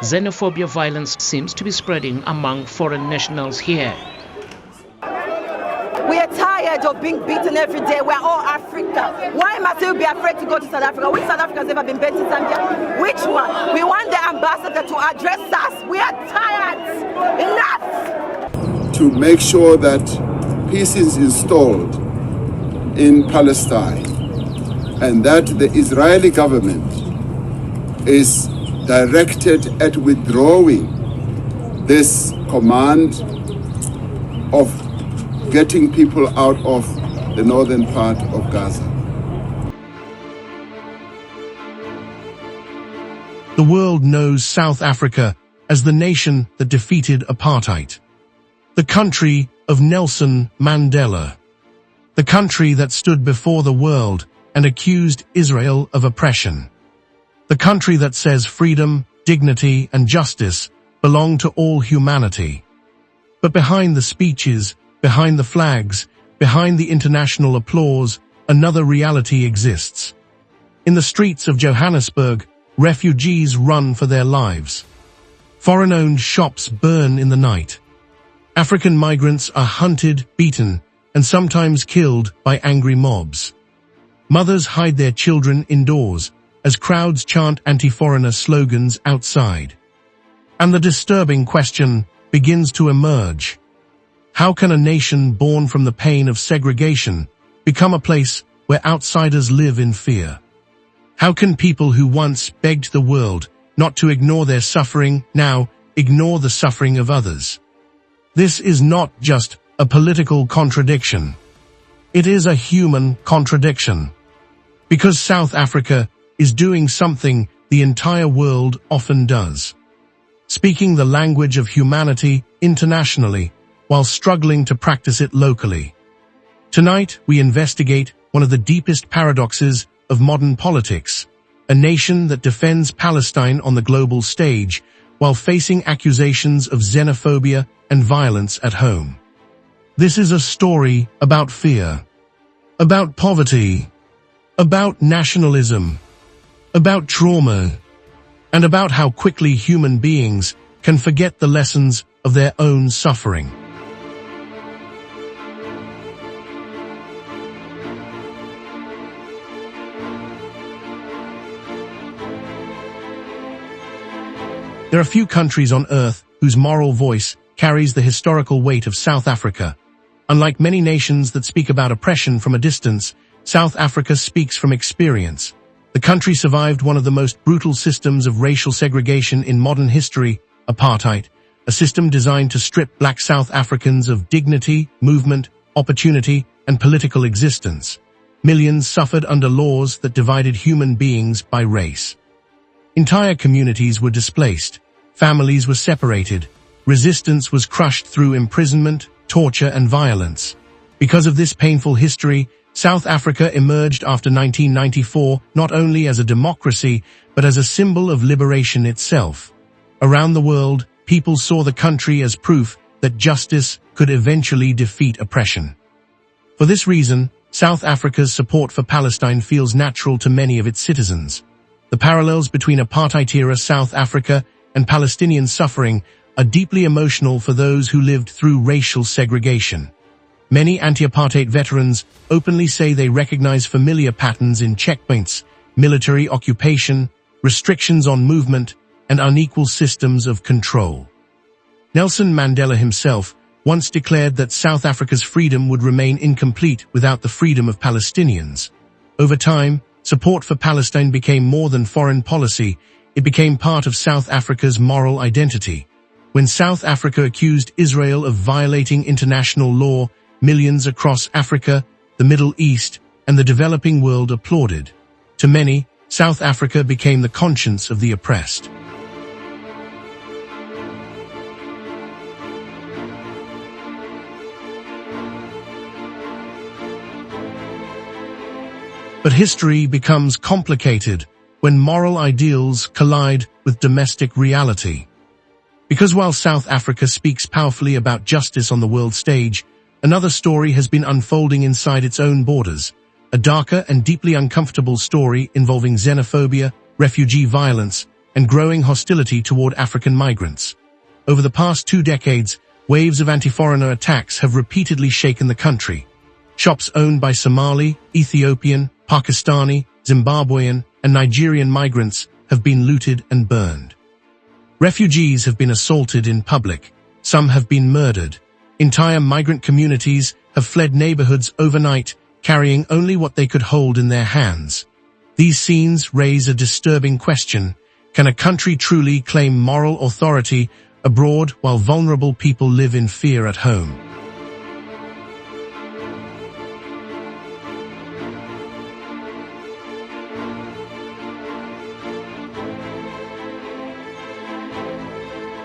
Xenophobia violence seems to be spreading among foreign nationals here. We are tired of being beaten every day. We're all Africa. Why must we be afraid to go to South Africa? Which South Africa has ever been beaten in Zambia? Which one? We want the ambassador to address us. We are tired. Enough! To make sure that peace is installed in Palestine and that the Israeli government is directed at withdrawing this command of getting people out of the northern part of Gaza. The world knows South Africa as the nation that defeated apartheid, the country of Nelson Mandela, the country that stood before the world and accused Israel of oppression, the country that says freedom, dignity, and justice belong to all humanity. But behind the speeches, behind the flags, behind the international applause, another reality exists. In the streets of Johannesburg, refugees run for their lives. Foreign-owned shops burn in the night. African migrants are hunted, beaten, and sometimes killed by angry mobs. Mothers hide their children indoors as crowds chant anti-foreigner slogans outside. And the disturbing question begins to emerge. How can a nation born from the pain of segregation become a place where outsiders live in fear? How can people who once begged the world not to ignore their suffering now ignore the suffering of others? This is not just a political contradiction. It is a human contradiction. Because South Africa is doing something the entire world often does. Speaking the language of humanity internationally, while struggling to practice it locally. Tonight, we investigate one of the deepest paradoxes of modern politics, a nation that defends Palestine on the global stage while facing accusations of xenophobia and violence at home. This is a story about fear, about poverty, about nationalism, about trauma, and about how quickly human beings can forget the lessons of their own suffering. There are few countries on earth whose moral voice carries the historical weight of South Africa. Unlike many nations that speak about oppression from a distance, South Africa speaks from experience. The country survived one of the most brutal systems of racial segregation in modern history, apartheid, a system designed to strip black South Africans of dignity, movement, opportunity, and political existence. Millions suffered under laws that divided human beings by race. Entire communities were displaced, families were separated, resistance was crushed through imprisonment, torture, and violence. Because of this painful history, South Africa emerged after 1994 not only as a democracy, but as a symbol of liberation itself. Around the world, people saw the country as proof that justice could eventually defeat oppression. For this reason, South Africa's support for Palestine feels natural to many of its citizens. The parallels between apartheid-era South Africa and Palestinian suffering are deeply emotional for those who lived through racial segregation. Many anti-apartheid veterans openly say they recognize familiar patterns in checkpoints, military occupation, restrictions on movement, and unequal systems of control. Nelson Mandela himself once declared that South Africa's freedom would remain incomplete without the freedom of Palestinians. Over time, support for Palestine became more than foreign policy, it became part of South Africa's moral identity. When South Africa accused Israel of violating international law, millions across Africa, the Middle East, and the developing world applauded. To many, South Africa became the conscience of the oppressed. But history becomes complicated when moral ideals collide with domestic reality. Because while South Africa speaks powerfully about justice on the world stage, another story has been unfolding inside its own borders, a darker and deeply uncomfortable story involving xenophobia, refugee violence, and growing hostility toward African migrants. Over the past 2 decades, waves of anti-foreigner attacks have repeatedly shaken the country. Shops owned by Somali, Ethiopian, Pakistani, Zimbabwean, and Nigerian migrants have been looted and burned. Refugees have been assaulted in public. Some have been murdered. Entire migrant communities have fled neighborhoods overnight, carrying only what they could hold in their hands. These scenes raise a disturbing question. Can a country truly claim moral authority abroad while vulnerable people live in fear at home?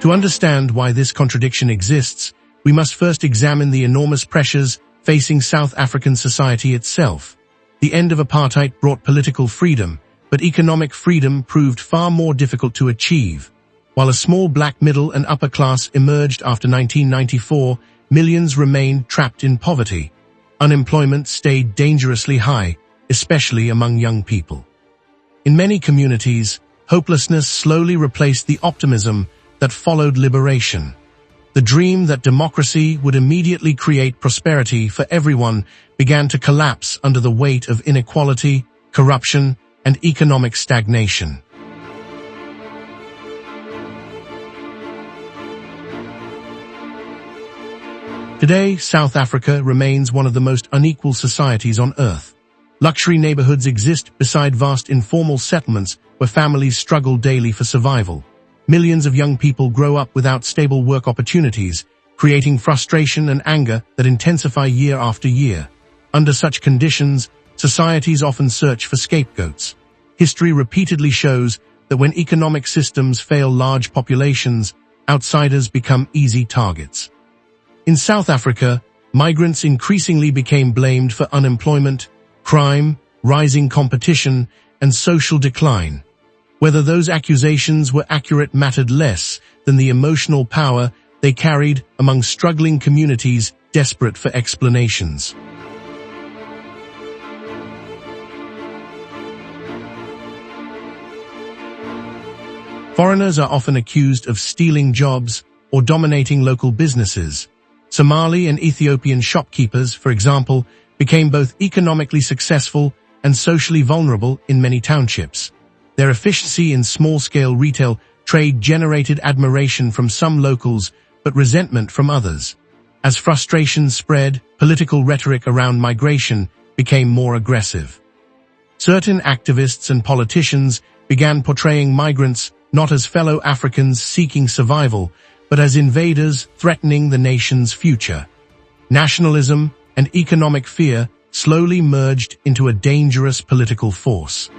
To understand why this contradiction exists, we must first examine the enormous pressures facing South African society itself. The end of apartheid brought political freedom, but economic freedom proved far more difficult to achieve. While a small black middle and upper class emerged after 1994, millions remained trapped in poverty. Unemployment stayed dangerously high, especially among young people. In many communities, hopelessness slowly replaced the optimism that followed liberation. The dream that democracy would immediately create prosperity for everyone began to collapse under the weight of inequality, corruption, and economic stagnation. Today, South Africa remains one of the most unequal societies on earth. Luxury neighborhoods exist beside vast informal settlements where families struggle daily for survival. Millions of young people grow up without stable work opportunities, creating frustration and anger that intensify year after year. Under such conditions, societies often search for scapegoats. History repeatedly shows that when economic systems fail large populations, outsiders become easy targets. In South Africa, migrants increasingly became blamed for unemployment, crime, rising competition, and social decline. Whether those accusations were accurate mattered less than the emotional power they carried among struggling communities desperate for explanations. Foreigners are often accused of stealing jobs or dominating local businesses. Somali and Ethiopian shopkeepers, for example, became both economically successful and socially vulnerable in many townships. Their efficiency in small-scale retail trade generated admiration from some locals, but resentment from others. As frustrations spread, political rhetoric around migration became more aggressive. Certain activists and politicians began portraying migrants not as fellow Africans seeking survival, but as invaders threatening the nation's future. Nationalism and economic fear slowly merged into a dangerous political force.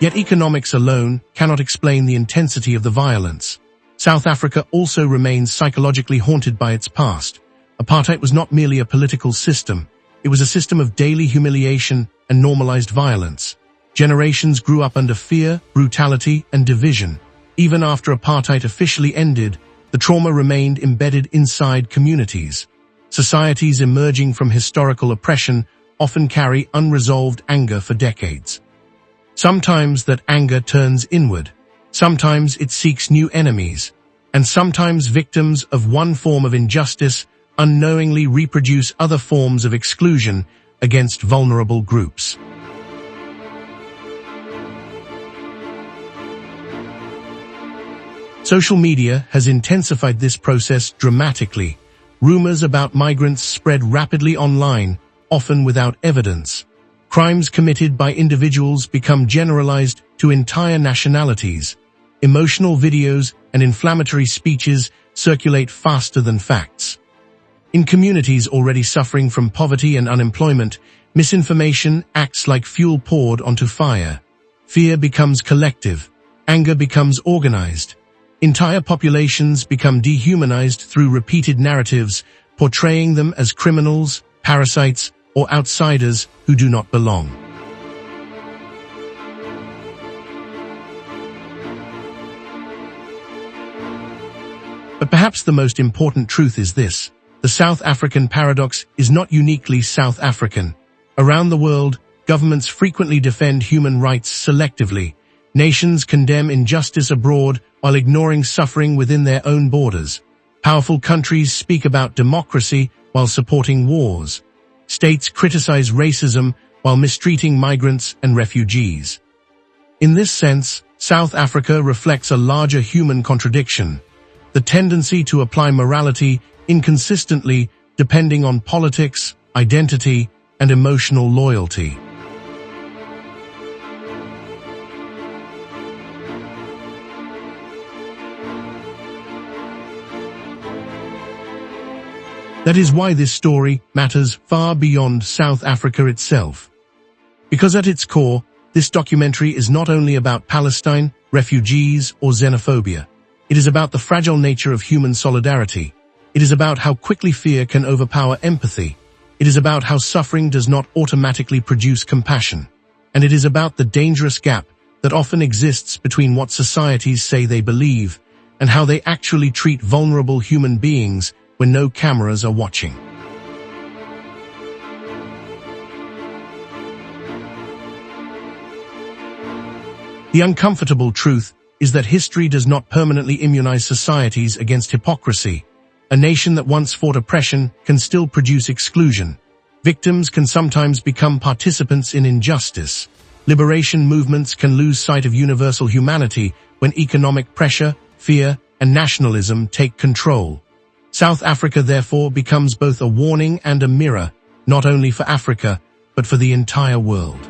Yet economics alone cannot explain the intensity of the violence. South Africa also remains psychologically haunted by its past. Apartheid was not merely a political system, it was a system of daily humiliation and normalized violence. Generations grew up under fear, brutality, and division. Even after apartheid officially ended, the trauma remained embedded inside communities. Societies emerging from historical oppression often carry unresolved anger for decades. Sometimes that anger turns inward, sometimes it seeks new enemies, and sometimes victims of one form of injustice unknowingly reproduce other forms of exclusion against vulnerable groups. Social media has intensified this process dramatically. Rumors about migrants spread rapidly online, often without evidence. Crimes committed by individuals become generalized to entire nationalities. Emotional videos and inflammatory speeches circulate faster than facts. In communities already suffering from poverty and unemployment, misinformation acts like fuel poured onto fire. Fear becomes collective. Anger becomes organized. Entire populations become dehumanized through repeated narratives, portraying them as criminals, parasites, or outsiders who do not belong. But perhaps the most important truth is this: the South African paradox is not uniquely South African. Around the world, governments frequently defend human rights selectively. Nations condemn injustice abroad while ignoring suffering within their own borders. Powerful countries speak about democracy while supporting wars. States criticize racism while mistreating migrants and refugees. In this sense, South Africa reflects a larger human contradiction: the tendency to apply morality inconsistently depending on politics, identity, and emotional loyalty. That is why this story matters far beyond South Africa itself. Because at its core, this documentary is not only about Palestine, refugees, or xenophobia. It is about the fragile nature of human solidarity. It is about how quickly fear can overpower empathy. It is about how suffering does not automatically produce compassion. And it is about the dangerous gap that often exists between what societies say they believe and how they actually treat vulnerable human beings when no cameras are watching. The uncomfortable truth is that history does not permanently immunize societies against hypocrisy. A nation that once fought oppression can still produce exclusion. Victims can sometimes become participants in injustice. Liberation movements can lose sight of universal humanity when economic pressure, fear, and nationalism take control. South Africa, therefore, becomes both a warning and a mirror, not only for Africa, but for the entire world.